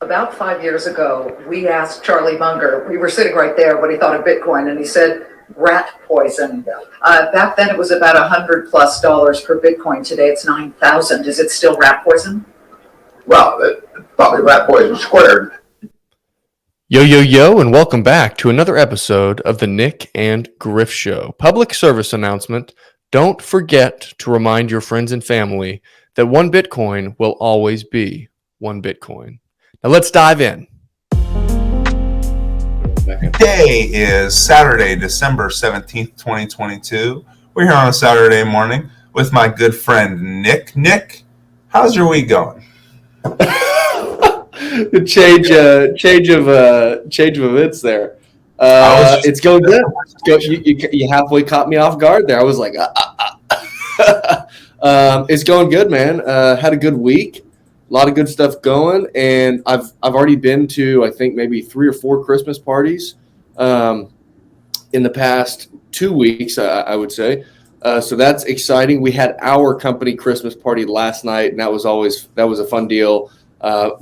about 5 years ago, we asked Charlie Munger, we were sitting right there, what he thought of Bitcoin, and he said rat poison. Back then it was about $100+ per Bitcoin. Today it's 9,000. Is it still rat poison? Well, probably rat poison squared. Yo, and welcome back to another episode of the Nyc and Griff Show. Public service announcement. Don't forget to remind your friends and family that one Bitcoin will always be one Bitcoin. Now let's dive in. Today is Saturday, December 17th, 2022. We're here on a Saturday morning with my good friend Nick. Nick, how's your week going? The change of events there. It's going good. You halfway caught me off guard there. I was like, it's going good, man. Had a good week, a lot of good stuff going, and I've already been to I think maybe 3 or 4 Christmas parties in the past 2 weeks, I would say. So that's exciting. We had our company Christmas party last night, and that was a fun deal.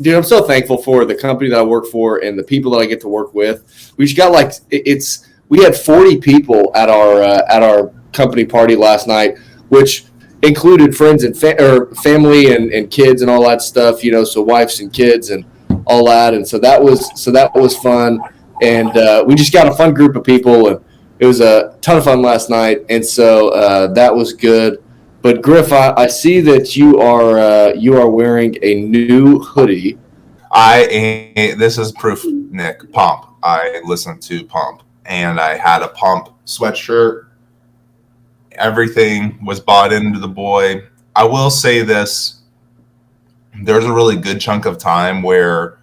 Dude, I'm so thankful for the company that I work for and the people that I get to work with. We just got we had 40 people at our company party last night, which included friends and family and kids and all that stuff, so wives and kids and all that. And so that was fun. And we just got a fun group of people, and it was a ton of fun last night. And so that was good. But Griff, I see that you are wearing a new hoodie. This is proof, Nick. Pump. I listened to Pump, and I had a Pump sweatshirt. Everything was bought into the boy. I will say this: there's a really good chunk of time where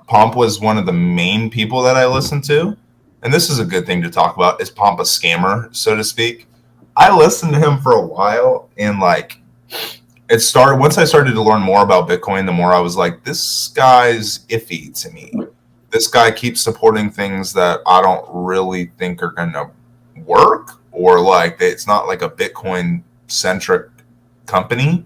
Pump was one of the main people that I listened to, and this is a good thing to talk about. Is Pump a scammer, so to speak? I listened to him for a while, and once I started to learn more about Bitcoin, the more I was like, this guy's iffy to me. This guy keeps supporting things that I don't really think are going to work, or it's not like a Bitcoin centric company.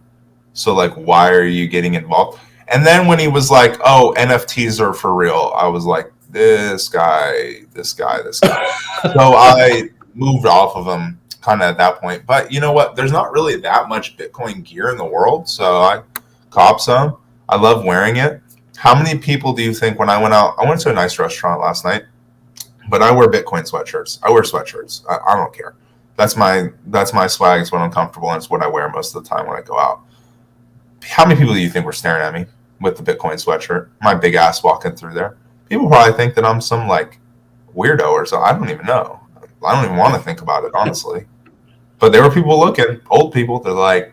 So why are you getting involved? And then when he was like, oh, NFTs are for real, I was like, this guy. So I moved off of him kind of at that point. But you know what? There's not really that much Bitcoin gear in the world, so I cop some. I love wearing it. How many people do you think when I went out? I went to a nice restaurant last night, but I wear Bitcoin sweatshirts. I wear sweatshirts. I don't care. That's my swag. It's what I'm comfortable in. It's what I wear most of the time when I go out. How many people do you think were staring at me with the Bitcoin sweatshirt? My big ass walking through there. People probably think that I'm some weirdo or so. I don't even know. I don't even want to think about it, honestly. But there were people looking, old people. They're like,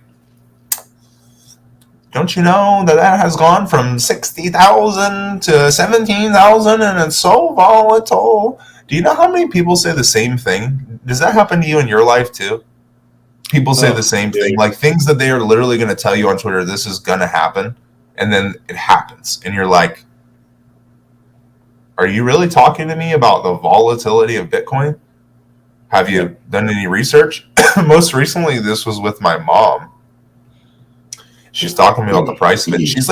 don't you know that has gone from 60,000 to 17,000 and it's so volatile? Do you know how many people say the same thing? Does that happen to you in your life too? People say the same thing, things that they are literally going to tell you on Twitter, this is going to happen, and then it happens. And you're like, are you really talking to me about the volatility of Bitcoin? Have you done any research? Most recently, this was with my mom. She's talking to me about the price of it. She's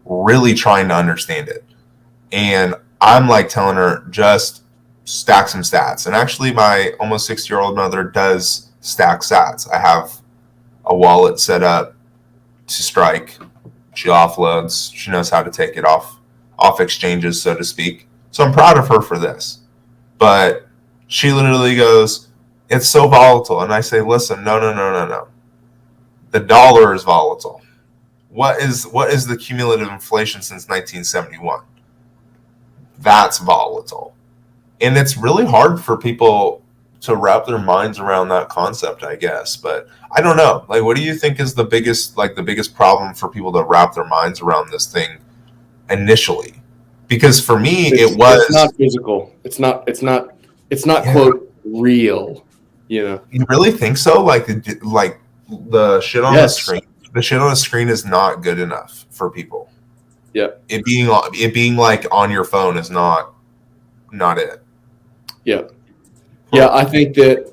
really trying to understand it. And I'm telling her, just stack some sats. And actually, my almost 60-year-old mother does stack sats. I have a wallet set up to Strike. She offloads. She knows how to take it off exchanges, so to speak. So I'm proud of her for this. But she literally goes, it's so volatile. And I say, listen, no. The dollar is volatile. What is the cumulative inflation since 1971? That's volatile. And it's really hard for people to wrap their minds around that concept, I guess. But I don't know. What do you think is the biggest problem for people to wrap their minds around this thing initially? Because for me, it's not physical. It's not quote real. You really think so? The shit on the screen. The shit on the screen is not good enough for people. Yeah. It being on your phone is not it. Yeah. Yeah, I think that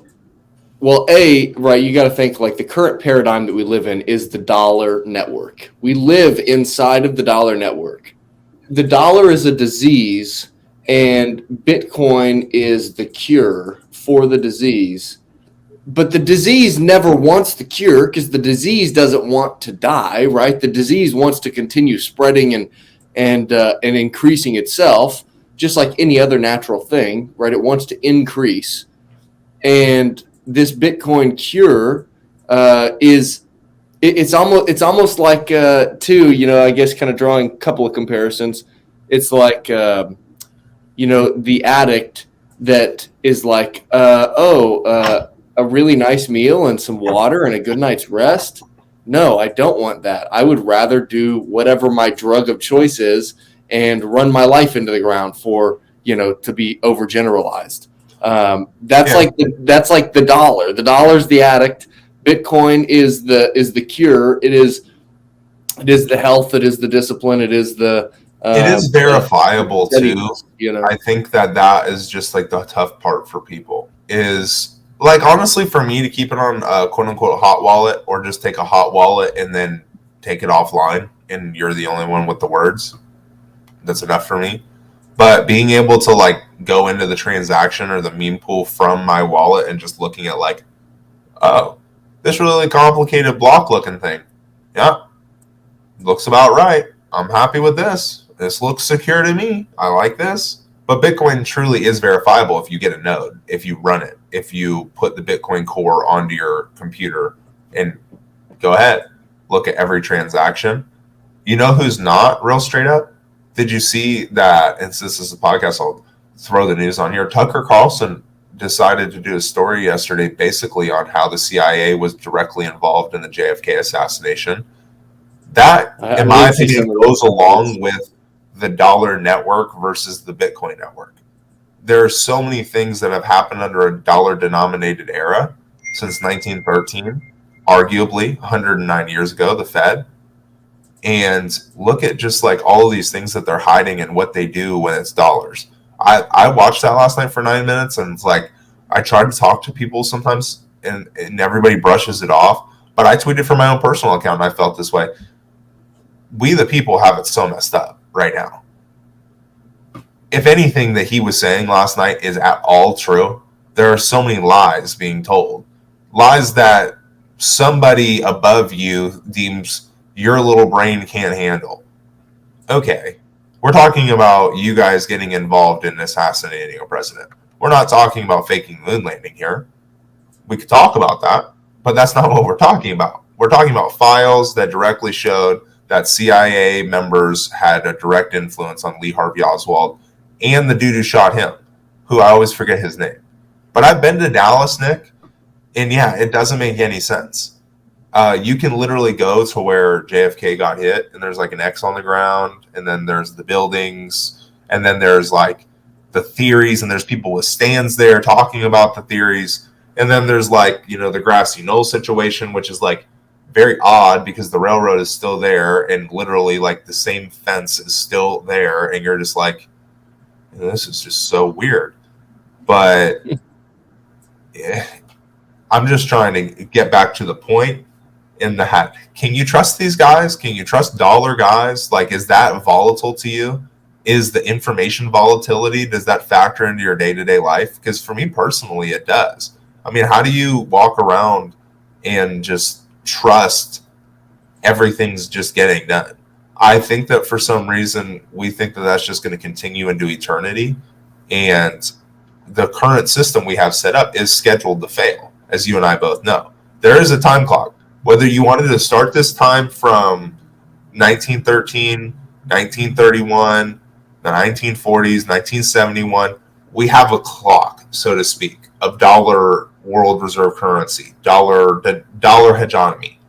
you got to think the current paradigm that we live in is the dollar network. We live inside of the dollar network. the dollar is a disease and Bitcoin is the cure for the disease. But the disease never wants the cure because the disease doesn't want to die, right? The disease wants to continue spreading and increasing itself, just like any other natural thing, right? It wants to increase. And this Bitcoin cure it's almost like too, I guess kind of drawing a couple of comparisons. It's like the addict that is like a really nice meal and some water and a good night's rest. No, I don't want that. I would rather do whatever my drug of choice is and run my life into the ground for to be overgeneralized. That's like the dollar. The dollar's the addict. Bitcoin is the cure. It is the health. It is the discipline. It is the. It is verifiable too. I think that is just like the tough part for people is like, honestly, for me to keep it on a quote unquote hot wallet or just take a hot wallet and then take it offline and you're the only one with the words. That's enough for me. But being able to like go into the transaction or the meme pool from my wallet and just looking at like, oh, this really complicated block looking thing. Yeah. Looks about right. I'm happy with this. This looks secure to me. I like this. But Bitcoin truly is verifiable if you get a node, if you run it, if you put the Bitcoin core onto your computer and go ahead, look at every transaction. You know who's not real straight up? Did you see that, and since this is a podcast, I'll throw the news on here. Tucker Carlson decided to do a story yesterday basically on how the CIA was directly involved in the JFK assassination. That, in my opinion, goes along with the dollar network versus the Bitcoin network. There are so many things that have happened under a dollar-denominated era since 1913, arguably 109 years ago, the Fed. And look at just like all of these things that they're hiding and what they do when it's dollars. I watched that last night for 9 minutes, and it's like I try to talk to people sometimes, and everybody brushes it off. But I tweeted from my own personal account, and I felt this way. We, the people, have it so messed up right now. If anything that he was saying last night is at all true, there are so many lies being told. Lies that somebody above you deems your little brain can't handle. Okay, we're talking about you guys getting involved in assassinating a president. We're not talking about faking the moon landing here. We could talk about that, but that's not what we're talking about. We're talking about files that directly showed that CIA members had a direct influence on Lee Harvey Oswald and the dude who shot him, who I always forget his name. But I've been to Dallas, Nick, and yeah, it doesn't make any sense. You can literally go to where JFK got hit, and there's like an X on the ground, and then there's the buildings, and then there's like the theories, and there's people with stands there talking about the theories, and then there's like, the grassy knoll situation, which is like very odd because the railroad is still there, and literally like the same fence is still there, and you're just like, this is just so weird. But yeah, I'm just trying to get back to the point in the hat. Can you trust these guys? Can you trust dollar guys? Like, is that volatile to you? Is the information volatility, does that factor into your day-to-day life? Because for me personally, it does. I mean, how do you walk around and just trust everything's just getting done? I think that for some reason, we think that that's just going to continue into eternity. And the current system we have set up is scheduled to fail, as you and I both know. There is a time clock. Whether you wanted to start this time from 1913, 1931, the 1940s, 1971, we have a clock, so to speak, of dollar world reserve currency, dollar hegemony.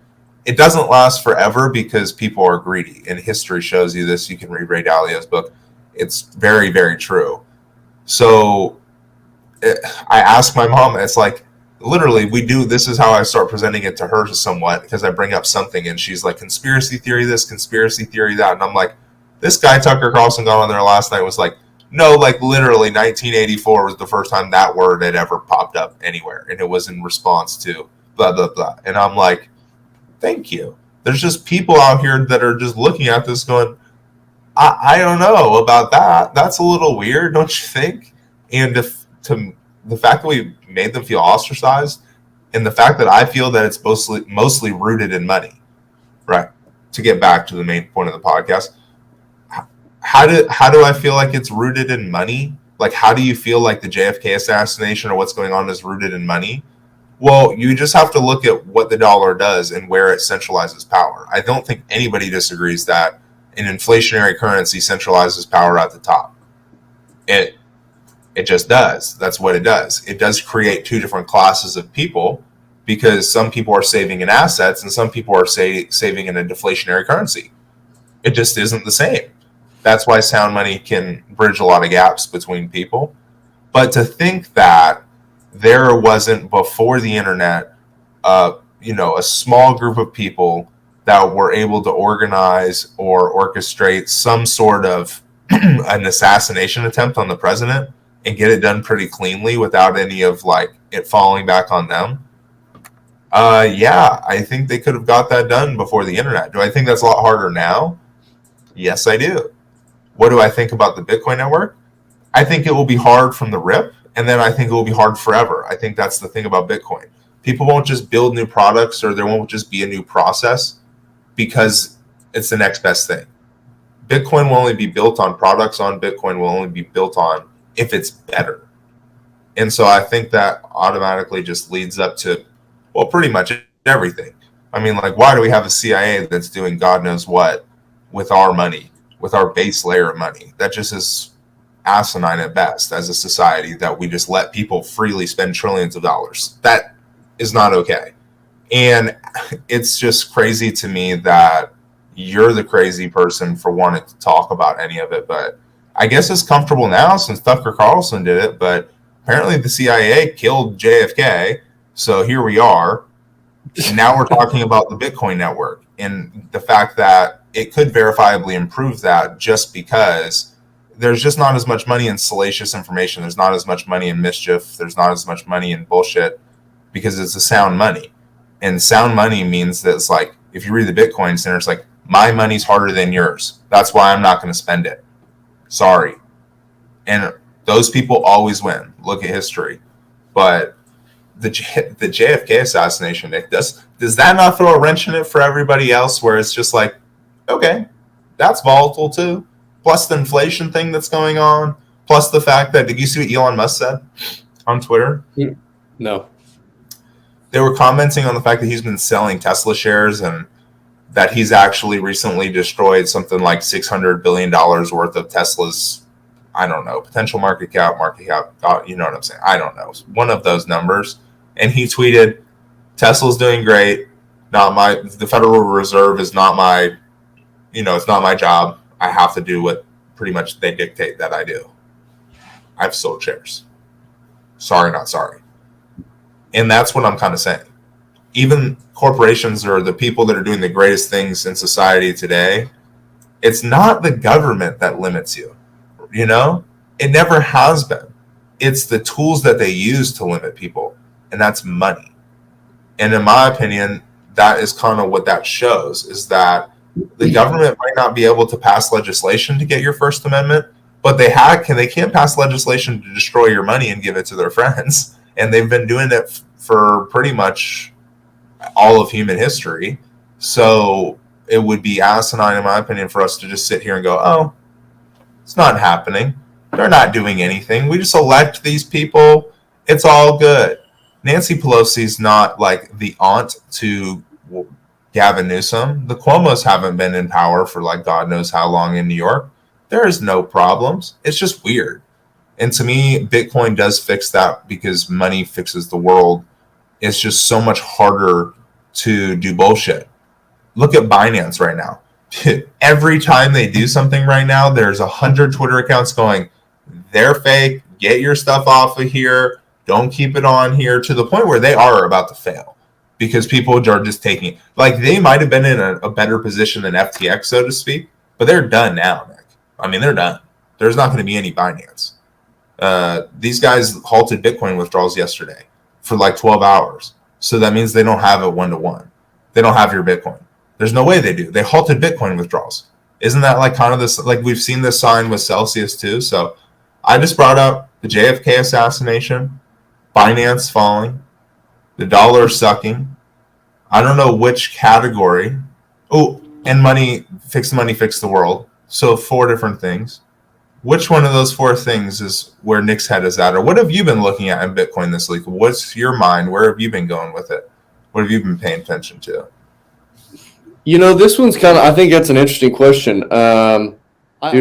It doesn't last forever because people are greedy, and history shows you this. You can read Ray Dalio's book. It's very, very true. So I asked my mom, it's like, literally, this is how I start presenting it to her somewhat, because I bring up something, and she's like, conspiracy theory this, conspiracy theory that, and I'm like, this guy Tucker Carlson got on there last night was like, no, like literally 1984 was the first time that word had ever popped up anywhere, and it was in response to blah, blah, blah. And I'm like, thank you. There's just people out here that are just looking at this going, I don't know about that. That's a little weird, don't you think? And if to the fact that we made them feel ostracized, and the fact that I feel that it's mostly rooted in money, right? To get back to the main point of the podcast, how do I feel like it's rooted in money? Like, how do you feel like the JFK assassination or what's going on is rooted in money? Well, you just have to look at what the dollar does and where it centralizes power. I don't think anybody disagrees that an inflationary currency centralizes power at the top. It it just does. That's what it does. It does create two different classes of people because some people are saving in assets and some people are saving in a deflationary currency. It just isn't the same. That's why sound money can bridge a lot of gaps between people. But to think that there wasn't before the internet, a small group of people that were able to organize or orchestrate some sort of an assassination attempt on the president and get it done pretty cleanly without any of like it falling back on them. Yeah, I think they could have got that done before the internet. Do I think that's a lot harder now? Yes, I do. What do I think about the Bitcoin network? I think it will be hard from the rip, and then I think it will be hard forever. I think that's the thing about Bitcoin. People won't just build new products or there won't just be a new process because it's the next best thing. Bitcoin will only be built on products on Bitcoin will only be built on if it's better. And so I think that automatically just leads up to, well, pretty much everything. I mean, like, why do we have a CIA that's doing God knows what with our money, with our base layer of money? That just is asinine at best as a society that we just let people freely spend trillions of dollars. That is not okay. And it's just crazy to me that you're the crazy person for wanting to talk about any of it. But I guess it's comfortable now since Tucker Carlson did it. But apparently the CIA killed JFK. So here we are. And now we're talking about the Bitcoin network and the fact that it could verifiably improve that just because there's just not as much money in salacious information. There's not as much money in mischief. There's not as much money in bullshit because it's a sound money. And sound money means that it's like, if you read the Bitcoin Center, it's like, my money's harder than yours. That's why I'm not going to spend it. Sorry. And those people always win. Look at history. But the JFK assassination, Nick, does that not throw a wrench in it for everybody else where it's just like, okay, that's volatile too. Plus the inflation thing that's going on. Plus the fact that, did you see what Elon Musk said on Twitter? No. They were commenting on the fact that he's been selling Tesla shares and that he's actually recently destroyed something like $600 billion worth of Tesla's, I don't know, potential market cap, you know what I'm saying? I don't know. One of those numbers. And he tweeted, Tesla's doing great. The Federal Reserve is not my, it's not my job. I have to do what pretty much they dictate that I do. I've sold shares. Sorry, not sorry. And that's what I'm kind of saying. Even corporations are the people that are doing the greatest things in society today. It's not the government that limits you. It never has been. It's the tools that they use to limit people, and that's money. And in my opinion, that is kind of what that shows, is that the government might not be able to pass legislation to get your First Amendment, but they can't pass legislation to destroy your money and give it to their friends. And they've been doing it for pretty much all of human history. So it would be asinine, in my opinion, for us to just sit here and go, oh, it's not happening. They're not doing anything. We just elect these people. It's all good. Nancy Pelosi's not like the aunt to Gavin Newsom. The Cuomos haven't been in power for like God knows how long in New York. There is no problems. It's just weird. And to me, Bitcoin does fix that because money fixes the world. It's just so much harder to do bullshit. Look at Binance right now. Every time they do something right now, there's 100 Twitter accounts going, they're fake, get your stuff off of here, don't keep it on here, to the point where they are about to fail because people are just taking it. Like, they might have been in a better position than FTX, so to speak, but they're done now, Nick. I mean, they're done. There's not going to be any Binance. These guys halted Bitcoin withdrawals yesterday for like 12 hours. So that means they don't have it one-to-one. They don't have your Bitcoin. There's no way they do. They halted Bitcoin withdrawals. Isn't that like kind of this, like we've seen this sign with Celsius too? So I just brought up the JFK assassination, finance falling, the dollar sucking. I don't know which category. Oh, and fix the world. So 4 different things. Which one of those 4 things is where Nick's head is at? Or what have you been looking at in Bitcoin this week? What's your mind? Where have you been going with it? What have you been paying attention to? This one's I think that's an interesting question. Dude,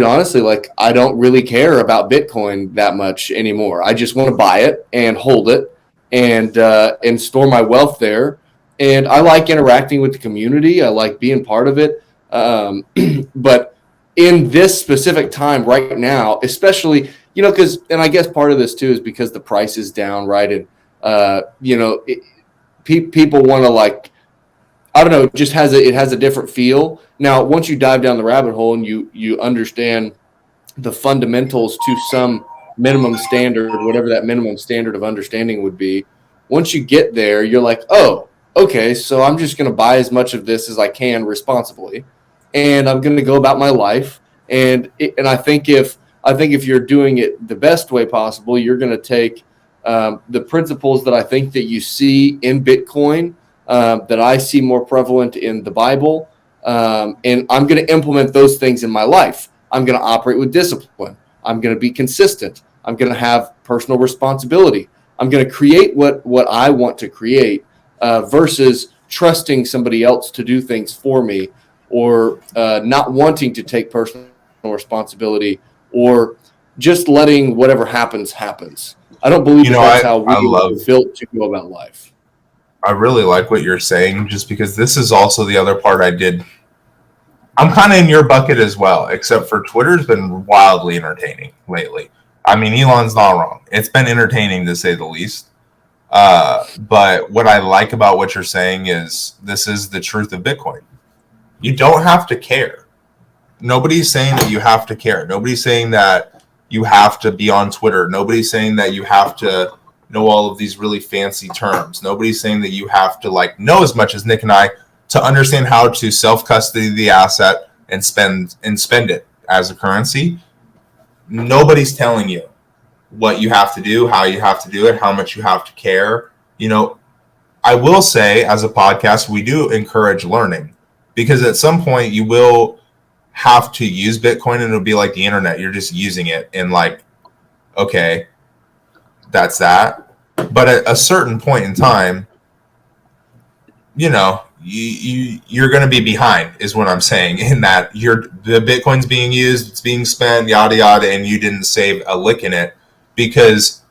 honestly, like I don't really care about Bitcoin that much anymore. I just want to buy it and hold it and store my wealth there. And I like interacting with the community. I like being part of it. But in this specific time right now, especially, and I guess part of this too is because the price is down, right? And, people want to I don't know, it has a different feel. Now, once you dive down the rabbit hole and you understand the fundamentals to some minimum standard, whatever that minimum standard of understanding would be, once you get there, you're like, oh, okay, so I'm just going to buy as much of this as I can responsibly, and I'm going to go about my life. And I think if you're doing it the best way possible, you're going to take the principles that I think that you see in Bitcoin, that I see more prevalent in the Bible, and I'm going to implement those things in my life. I'm going to operate with discipline. I'm going to be consistent. I'm going to have personal responsibility. I'm going to create what I want to create, versus trusting somebody else to do things for me, or not wanting to take personal responsibility, or just letting whatever happens. I don't believe that's how we are built to go about life. I really like what you're saying, just because this is also the other part I did. I'm kind of in your bucket as well, except for Twitter's been wildly entertaining lately. I mean, Elon's not wrong. It's been entertaining to say the least. But what I like about what you're saying is this is the truth of Bitcoin. You don't have to care. Nobody's saying that you have to care. Nobody's saying that you have to be on Twitter. Nobody's saying that you have to know all of these really fancy terms. Nobody's saying that you have to know as much as Nick and I to understand how to self-custody the asset and spend it as a currency. Nobody's telling you what you have to do, how you have to do it, how much you have to care. I will say, as a podcast, we do encourage learning, because at some point you will have to use Bitcoin and it'll be like the internet. You're just using it and okay, that's that. But at a certain point in time, you're going to be behind, is what I'm saying, in that the Bitcoin's being used, it's being spent, yada, yada, and you didn't save a lick in it. Because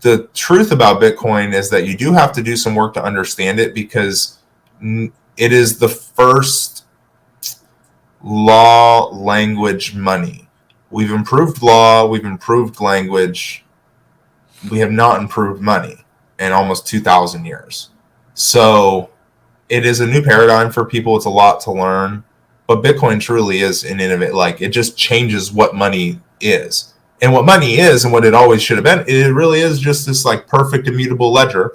the truth about Bitcoin is that you do have to do some work to understand it, because it is the first law language money. We've improved law, we've improved language. We have not improved money in almost 2,000 years. So it is a new paradigm for people. It's a lot to learn. But Bitcoin truly is an innovative, it just changes what money is. And what money is and what it always should have been, it really is just this perfect immutable ledger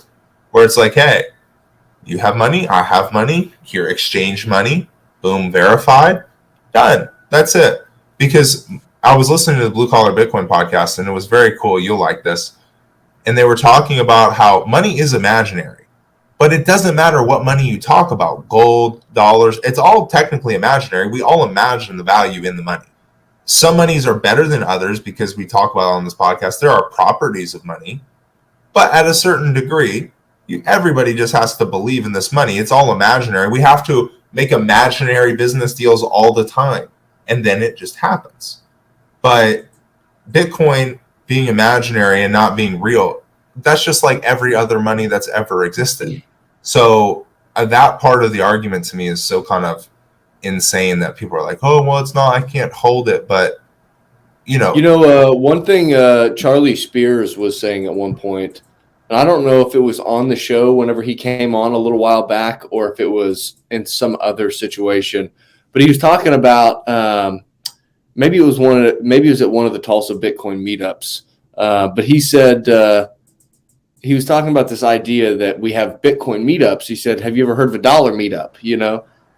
where it's hey, you have money, I have money, here exchange money, boom, verified, done. That's it. Because I was listening to the Blue Collar Bitcoin podcast, and it was very cool. You'll like this. And they were talking about how money is imaginary, but it doesn't matter what money you talk about, gold, dollars, it's all technically imaginary. We all imagine the value in the money. Some monies are better than others, because we talk about on this podcast, there are properties of money, but at a certain degree, everybody just has to believe in this money. It's all imaginary. We have to make imaginary business deals all the time, and then it just happens. But Bitcoin being imaginary and not being real, that's just like every other money that's ever existed. So that part of the argument to me is so kind of insane that people are like, oh, well, it's not, I can't hold it. But one thing Charlie Spears was saying at one point, and I don't know if it was on the show whenever he came on a little while back, or if it was in some other situation, but he was talking about maybe it was at one of the Tulsa Bitcoin meetups. But he said he was talking about this idea that we have Bitcoin meetups. He said, "Have you ever heard of a dollar meetup?"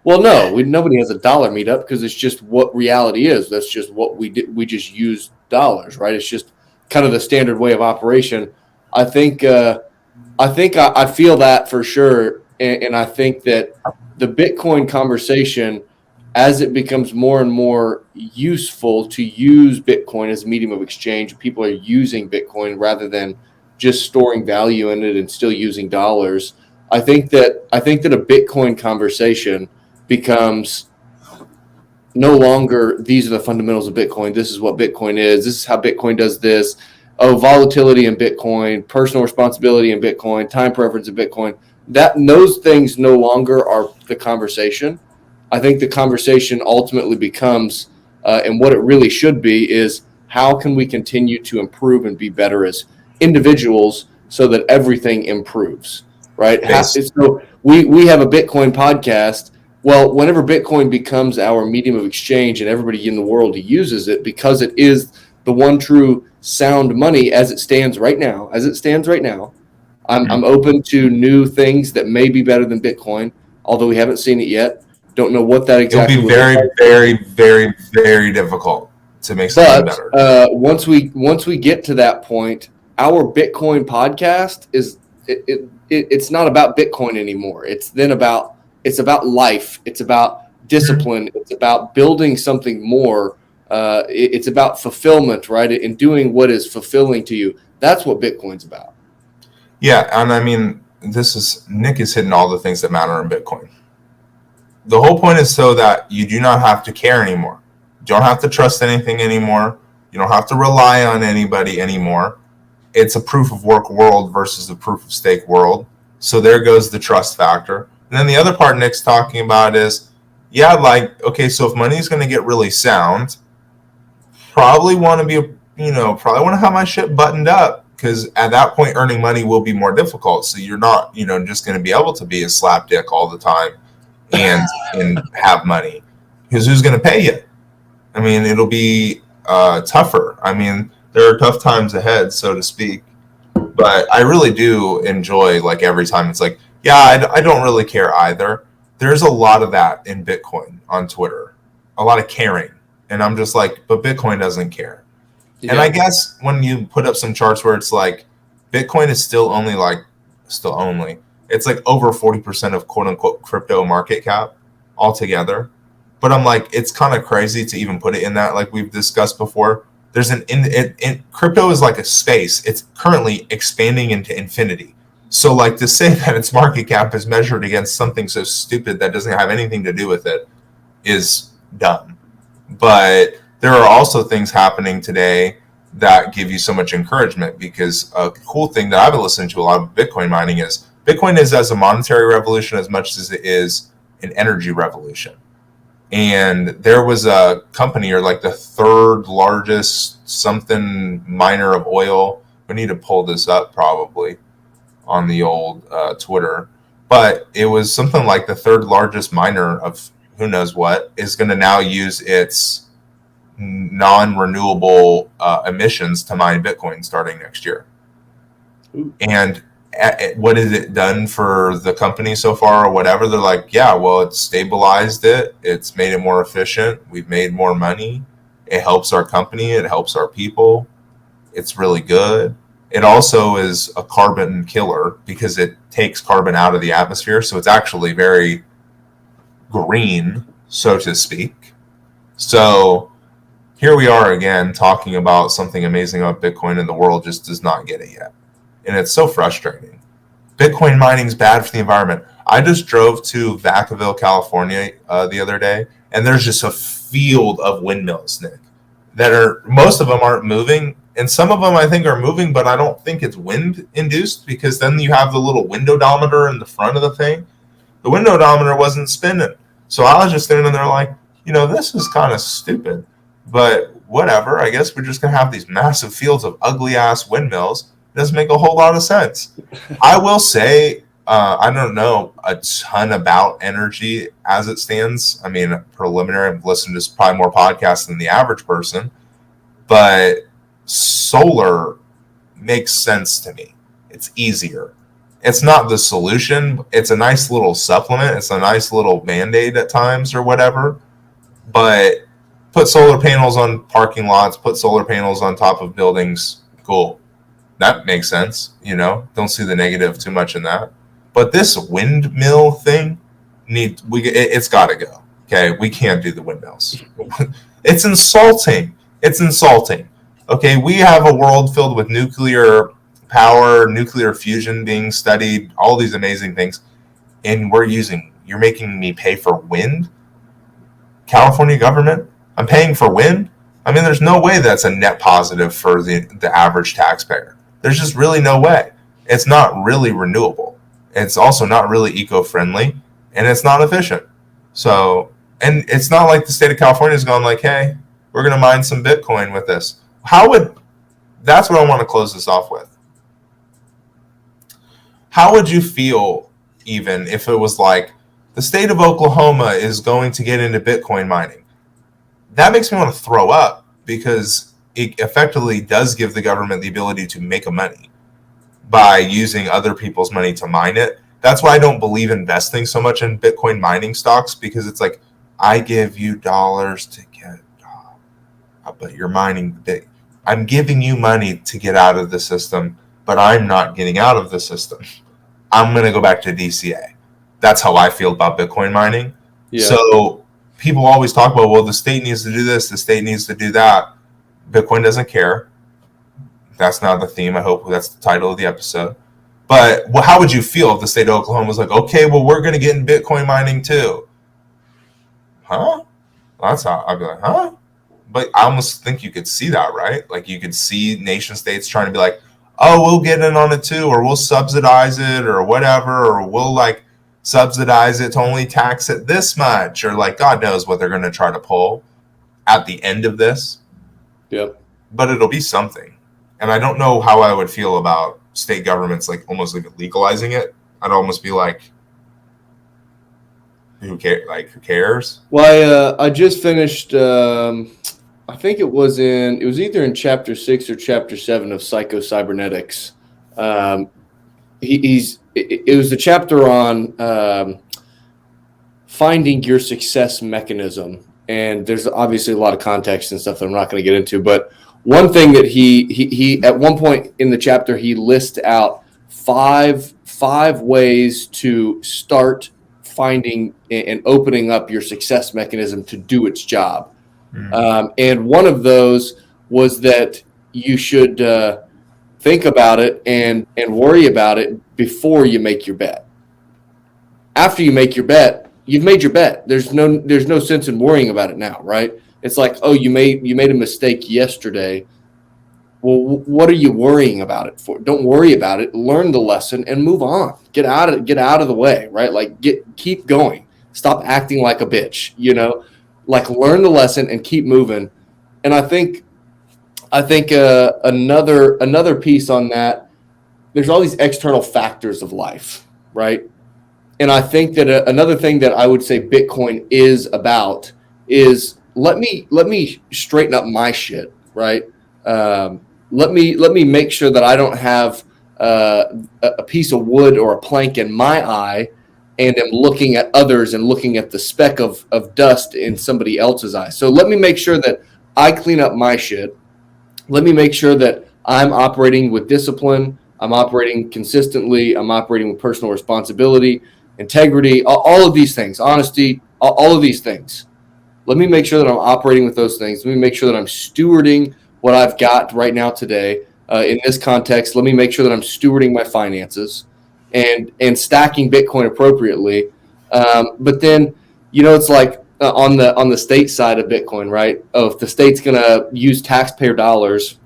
Well, no, nobody has a dollar meetup because it's just what reality is. That's just what we did. We just use dollars, right? It's just kind of the standard way of operation. I think. I feel that for sure, and I think that the Bitcoin conversation, as it becomes more and more useful to use Bitcoin as a medium of exchange, people are using Bitcoin rather than just storing value in it and still using dollars. I think that a Bitcoin conversation becomes no longer these are the fundamentals of Bitcoin. This is what Bitcoin is. This is how Bitcoin does this. Oh, volatility in Bitcoin, personal responsibility in Bitcoin, time preference in Bitcoin. Those things no longer are the conversation. I think the conversation ultimately becomes, and what it really should be, is how can we continue to improve and be better as individuals so that everything improves, right? So we have a Bitcoin podcast. Well, whenever Bitcoin becomes our medium of exchange and everybody in the world uses it because it is the one true sound money as it stands right now, I'm open to new things that may be better than Bitcoin, although we haven't seen it yet. Don't know what that exactly It'll be would look very, like. very, very, very difficult to make something better. Once we get to that point, our Bitcoin podcast is it's not about Bitcoin anymore. It's about life. It's about discipline. It's about building something more. It's about fulfillment, right? And doing what is fulfilling to you. That's what Bitcoin's about. Yeah, and I mean, Nyc is hitting all the things that matter in Bitcoin. The whole point is so that you do not have to care anymore. You don't have to trust anything anymore. You don't have to rely on anybody anymore. It's a proof of work world versus a proof of stake world. So there goes the trust factor. And then the other part Nyc's talking about is, yeah, like, okay, so if money's going to get really sound, probably want to have my shit buttoned up, because at that point earning money will be more difficult. So you're not, just going to be able to be a slapdick all the time and have money, because who's going to pay you? I mean, it'll be tougher. I mean, there are tough times ahead, so to speak. But I really do enjoy, like, every time it's like, yeah, I don't really care either. There's a lot of that in Bitcoin on Twitter, a lot of caring. And I'm just like, but Bitcoin doesn't care. Yeah. And I guess when you put up some charts where it's like, Bitcoin is still only, it's like over 40% of quote unquote crypto market cap altogether. But I'm like, it's kind of crazy to even put it in that, like we've discussed before. There's crypto is like a space. It's currently expanding into infinity. So, like, to say that its market cap is measured against something so stupid that doesn't have anything to do with it is dumb. But there are also things happening today that give you so much encouragement, because a cool thing that I've been listening to a lot of Bitcoin mining is Bitcoin is as a monetary revolution as much as it is an energy revolution. And there was a company, or like the third largest something miner of oil. We need to pull this up probably on the old Twitter. But it was something like the third largest miner of who knows what is going to now use its non-renewable emissions to mine Bitcoin starting next year. Ooh. And what has it done for the company so far or whatever? They're like, yeah, well, it's stabilized it. It's made it more efficient. We've made more money. It helps our company. It helps our people. It's really good. It also is a carbon killer because it takes carbon out of the atmosphere. So it's actually very green, so to speak. So here we are again talking about something amazing about Bitcoin, and the world just does not get it yet. And it's so frustrating. Bitcoin mining is bad for the environment. I just drove to Vacaville, California the other day, and there's just a field of windmills, Nyc, that most of them aren't moving. And some of them I think are moving, but I don't think it's wind induced, because then you have the little windodometer in the front of the thing. The windodometer wasn't spinning. So I was just standing there like, this is kind of stupid. But whatever, I guess we're just going to have these massive fields of ugly ass windmills. It doesn't make a whole lot of sense. I will say, I don't know a ton about energy as it stands. I mean, preliminary, I've listened to probably more podcasts than the average person. But solar makes sense to me. It's easier. It's not the solution. It's a nice little supplement. It's a nice little Band-Aid at times or whatever. But put solar panels on parking lots, put solar panels on top of buildings. Cool. That makes sense. Don't see the negative too much in that. But this windmill thing, it's got to go. Okay, we can't do the windmills. It's insulting. It's insulting. Okay, we have a world filled with nuclear power, nuclear fusion being studied, all these amazing things, and you're making me pay for wind? California government, I'm paying for wind? I mean, there's no way that's a net positive for the average taxpayer. There's just really no way. It's not really renewable. It's also not really eco-friendly, and it's not efficient. So, and it's not like the state of California is going like, hey, we're going to mine some Bitcoin with this. That's what I want to close this off with. How would you feel even if it was like the state of Oklahoma is going to get into Bitcoin mining? That makes me want to throw up because it effectively does give the government the ability to make money by using other people's money to mine it. That's why I don't believe investing so much in Bitcoin mining stocks, because it's like, I give you dollars to get, but you're mining big. I'm giving you money to get out of the system, but I'm not getting out of the system. I'm going to go back to DCA. That's how I feel about Bitcoin mining. Yeah. So people always talk about, well, the state needs to do this, the state needs to do that. Bitcoin doesn't care. That's not the theme. I hope that's the title of the episode. But how would you feel if the state of Oklahoma was like, okay, well, we're going to get in Bitcoin mining too? Huh? That's how I'd be like, huh? But I almost think you could see that, right? Like you could see nation states trying to be like, oh, we'll get in on it too, or we'll subsidize it or whatever, or we'll like subsidize it to only tax it this much, or like God knows what they're going to try to pull at the end of this. Yep. But it'll be something. And I don't know how I would feel about state governments like almost like legalizing it. I'd almost be like, who cares? Well, I just finished. I think it was either in chapter 6 or chapter 7 of Psycho-Cybernetics. It was the chapter on finding your success mechanism, and there's obviously a lot of context and stuff that I'm not going to get into. But one thing that he at one point in the chapter he lists out five ways to start finding and opening up your success mechanism to do its job. And one of those was that you should think about it and worry about it before you make your bet. After you make your bet, you've made your bet. There's no sense in worrying about it now, right? It's like, oh, you made a mistake yesterday. Well, what are you worrying about it for? Don't worry about it. Learn the lesson and move on. Get out of the way, right? Like keep going. Stop acting like a bitch, Like learn the lesson and keep moving. And I think another piece on that, there's all these external factors of life, right? And I think that another thing that I would say Bitcoin is about is let me straighten up my shit, right? Let me make sure that I don't have a piece of wood or a plank in my eye and am looking at others and looking at the speck of dust in somebody else's eye. So let me make sure that I clean up my shit. Let me make sure that I'm operating with discipline. I'm operating consistently. I'm operating with personal responsibility, integrity, all of these things, honesty, all of these things. Let me make sure that I'm operating with those things. Let me make sure that I'm stewarding what I've got right now today. In this context, let me make sure that I'm stewarding my finances and stacking Bitcoin appropriately. But then, it's like on the state side of Bitcoin, right? Oh, if the state's going to use taxpayer dollars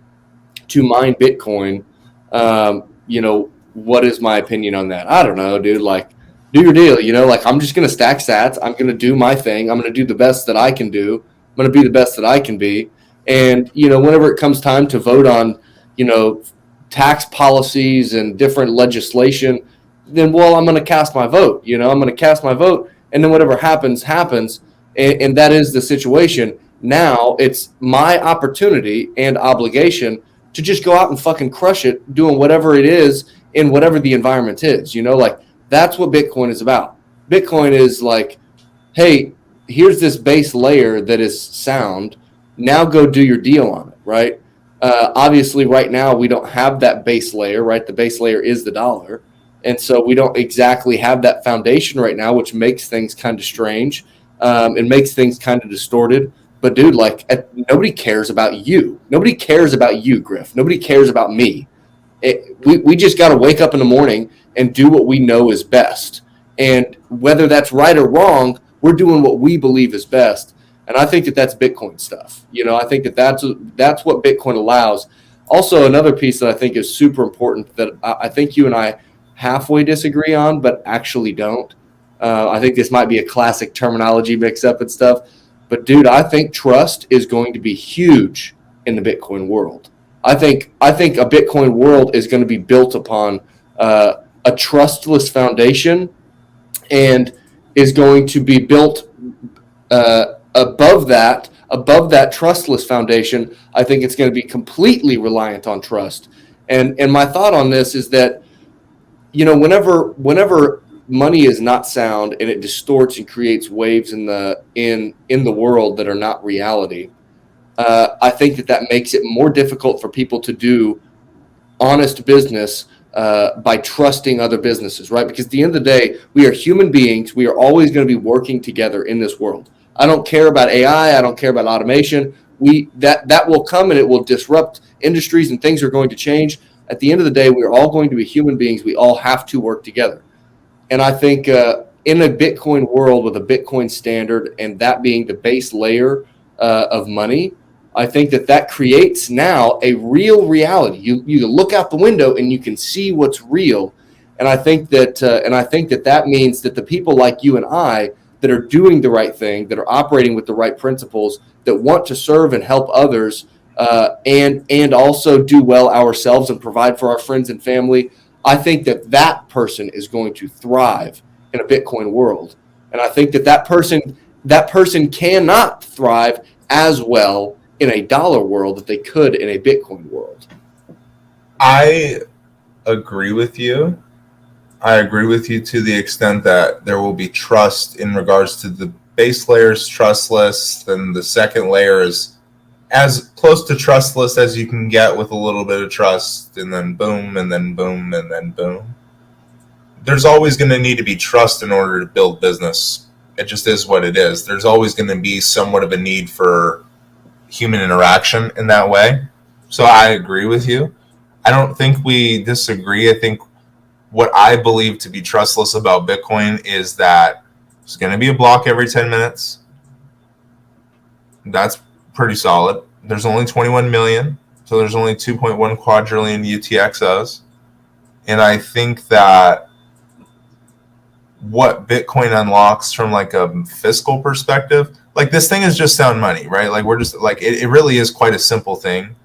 to mine Bitcoin, what is my opinion on that? I don't know, dude. Like, do your deal, like I'm just going to stack sats. I'm going to do my thing. I'm going to do the best that I can do. I'm going to be the best that I can be. And, whenever it comes time to vote on, tax policies and different legislation, then, I'm going to cast my vote. I'm going to cast my vote. And then whatever happens. And that is the situation. Now it's my opportunity and obligation to just go out and fucking crush it, doing whatever it is in whatever the environment is. Like that's what Bitcoin is about. Bitcoin is like, hey, here's this base layer that is sound. Now go do your deal on it, right? Obviously, right now we don't have that base layer, right? The base layer is the dollar. And so we don't exactly have that foundation right now, which makes things kind of strange. It makes things kind of distorted. But dude, like nobody cares about you. Nobody cares about you, Griff. Nobody cares about me. We just got to wake up in the morning and do what we know is best. And whether that's right or wrong, we're doing what we believe is best. And I think that that's Bitcoin stuff. I think that that's what Bitcoin allows. Also, another piece that I think is super important that I think you and I halfway disagree on, but actually don't. I think this might be a classic terminology mix-up and stuff. But, dude, I think trust is going to be huge in the Bitcoin world. I think a Bitcoin world is going to be built upon a trustless foundation and is going to be built above that trustless foundation. I think it's going to be completely reliant on trust. And my thought on this is that, whenever money is not sound and it distorts and creates waves in the world that are not reality, I think that makes it more difficult for people to do honest business by trusting other businesses, right? Because at the end of the day, we are human beings. We are always going to be working together in this world. I don't care about AI. I don't care about automation. That will come and it will disrupt industries and things are going to change. At the end of the day, we're all going to be human beings. We all have to work together. And I think in a Bitcoin world with a Bitcoin standard and that being the base layer of money, I think that creates now a real reality. You look out the window and you can see what's real. And I think that means that the people like you and I that are doing the right thing, that are operating with the right principles, that want to serve and help others, and also do well ourselves and provide for our friends and family, I think that person is going to thrive in a Bitcoin world. And I think that person cannot thrive as well in a dollar world that they could in a Bitcoin world. I agree with you. I agree with you to the extent that there will be trust in regards to the base layer is trustless, then the second layer is as close to trustless as you can get with a little bit of trust, and then boom, and then boom, and then boom. There's always going to need to be trust in order to build business. It just is what it is. There's always going to be somewhat of a need for human interaction in that way. So I agree with you. I don't think we disagree. I think what I believe to be trustless about Bitcoin is that there's going to be a block every 10 minutes. That's pretty solid. There's only 21 million, so there's only 2.1 quadrillion UTXOs. And I think that what Bitcoin unlocks from like a fiscal perspective, like this thing is just sound money, right? Like we're just like, it really is quite a simple thing,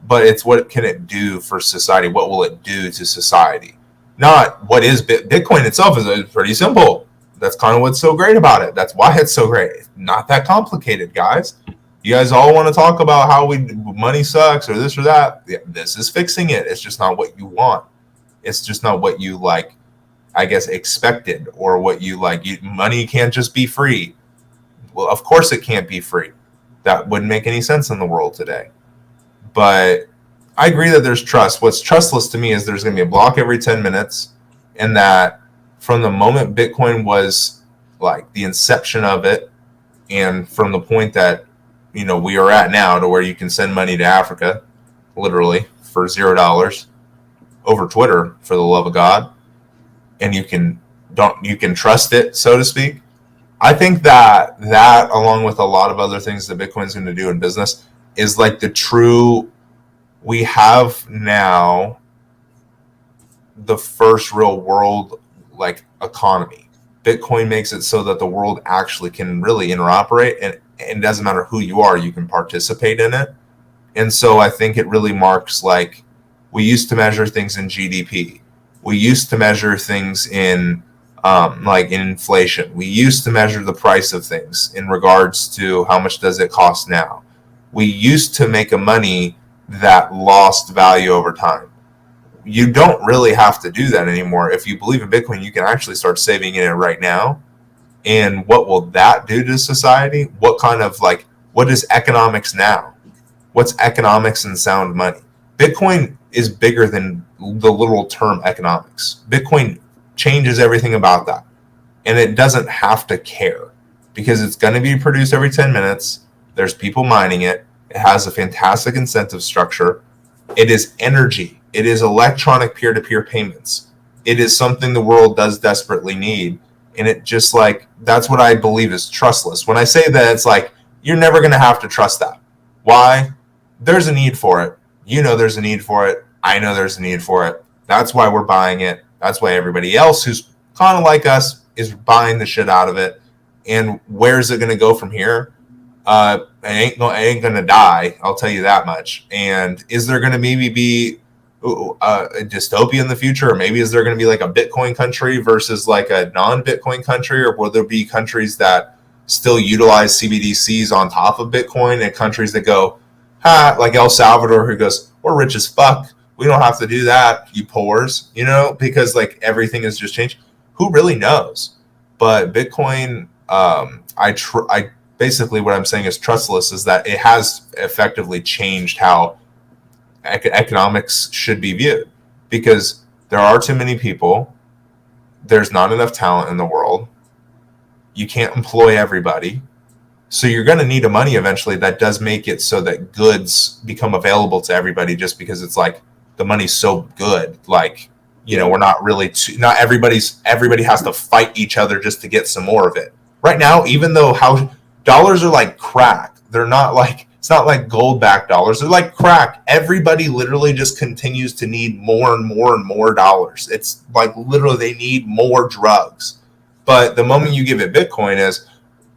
but it's what can it do for society? What will it do to society? Not what is Bitcoin itself is pretty simple. That's kind of what's so great about it. That's why it's so great. It's not that complicated, guys. You guys all want to talk about how money sucks or this or that. Yeah, this is fixing it. It's just not what you want. It's just not what you like, I guess, expected, or what you like. Money can't just be free. Well, of course it can't be free. That wouldn't make any sense in the world today. But I agree that there's trust. What's trustless to me is there's going to be a block every 10 minutes, and that from the moment Bitcoin was like the inception of it, and from the point that we are at now, to where you can send money to Africa, literally for $0 over Twitter, for the love of God, and you can trust it, so to speak. I think that along with a lot of other things that Bitcoin's going to do in business is like the true. We have now the first real world like economy. Bitcoin makes it so that the world actually can really interoperate, and it doesn't matter who you are, you can participate in it. And so I think it really marks, like, we used to measure things in GDP. We used to measure things in like in inflation. We used to measure the price of things in regards to how much does it cost now. We used to make a money that lost value over time. you don't really have to do that anymore. If you believe in Bitcoin, you can actually start saving in it right now. And what will that do to society? What is economics now? What's economics and sound money? Bitcoin is bigger than the literal term economics. Bitcoin changes everything about that. And it doesn't have to care because it's going to be produced every 10 minutes. There's people mining it. It has a fantastic incentive structure. It is energy. It is electronic peer-to-peer payments. It is something the world does desperately need. And it just that's what I believe is trustless. When I say that, it's you're never going to have to trust that. Why? There's a need for it. There's a need for it. I know there's a need for it. That's why we're buying it. That's why everybody else who's kind of like us is buying the shit out of it. And where's it going to go from here? It ain't going to die. I'll tell you that much. And is there going to maybe be a dystopia in the future? Or maybe is there going to be a Bitcoin country versus a non-Bitcoin country? Or will there be countries that still utilize CBDCs on top of Bitcoin and countries that go, like El Salvador, who goes, we're rich as fuck. We don't have to do that, you poors, because everything has just changed. Who really knows? But Bitcoin, I basically what I'm saying is trustless, is that it has effectively changed how economics should be viewed, because there are too many people. There's not enough talent in the world. You can't employ everybody. So you're going to need a money eventually that does make it so that goods become available to everybody, just because it's the money's so good. We're not really not everybody has to fight each other just to get some more of it. Right now, even though dollars are like crack, they're not it's not like gold backed dollars. They're like crack. Everybody literally just continues to need more and more and more dollars. It's literally they need more drugs. But the moment you give it Bitcoin is,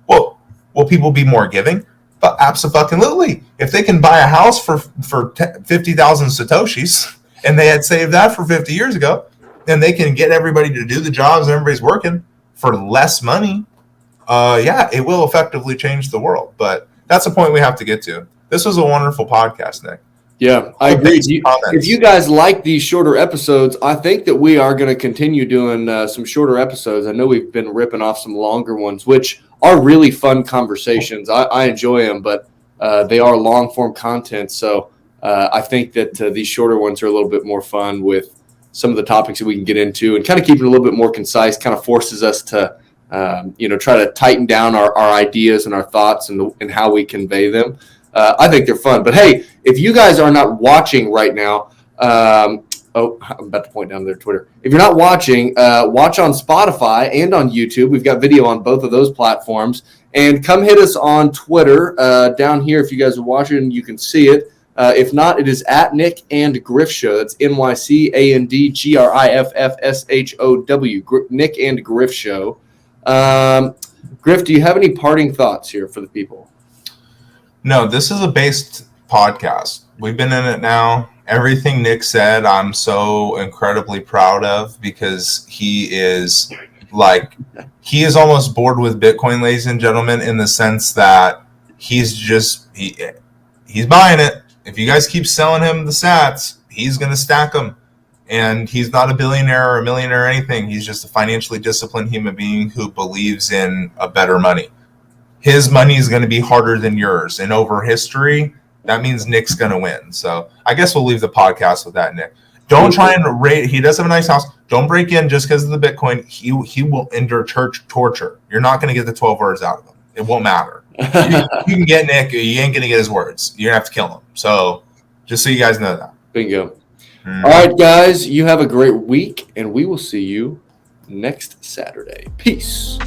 well, will people be more giving? But absolutely. If they can buy a house for 50,000 Satoshis, and they had saved that for 50 years ago, and they can get everybody to do the jobs and everybody's working for less money, it will effectively change the world. But that's a point we have to get to. This was a wonderful podcast, Nick. Yeah, I agree. If you guys like these shorter episodes, I think that we are going to continue doing some shorter episodes. I know we've been ripping off some longer ones, which are really fun conversations. I enjoy them, but they are long-form content. So I think that these shorter ones are a little bit more fun with some of the topics that we can get into, and kind of keep it a little bit more concise, kind of forces us to try to tighten down our ideas and our thoughts and how we convey them. I think they're fun. But hey, if you guys are not watching right now, I'm about to point down their Twitter. If you're not watching, watch on Spotify and on YouTube. We've got video on both of those platforms. And come hit us on Twitter down here. If you guys are watching, you can see it. If not, it is at Nyc and Griff Show. That's NYCANDGRIFFSHOW. Nyc and Griff Show. Griff, do you have any parting thoughts here for the people? No, this is a based podcast. We've been in it now. Everything Nick said, I'm so incredibly proud of, because he is almost bored with Bitcoin, ladies and gentlemen, in the sense that he's buying it. If you guys keep selling him the sats, he's going to stack them. And he's not a billionaire or a millionaire or anything. He's just a financially disciplined human being who believes in a better money. His money is going to be harder than yours. And over history, that means Nick's going to win. So I guess we'll leave the podcast with that, Nick. Don't try and rate. He does have a nice house. Don't break in just because of the Bitcoin. He will endure church torture. You're not going to get the 12 words out of him. It won't matter. You can get Nick. You ain't going to get his words. You're going to have to kill him. So just so you guys know that. Bingo. All right, guys. You have a great week, and we will see you next Saturday. Peace.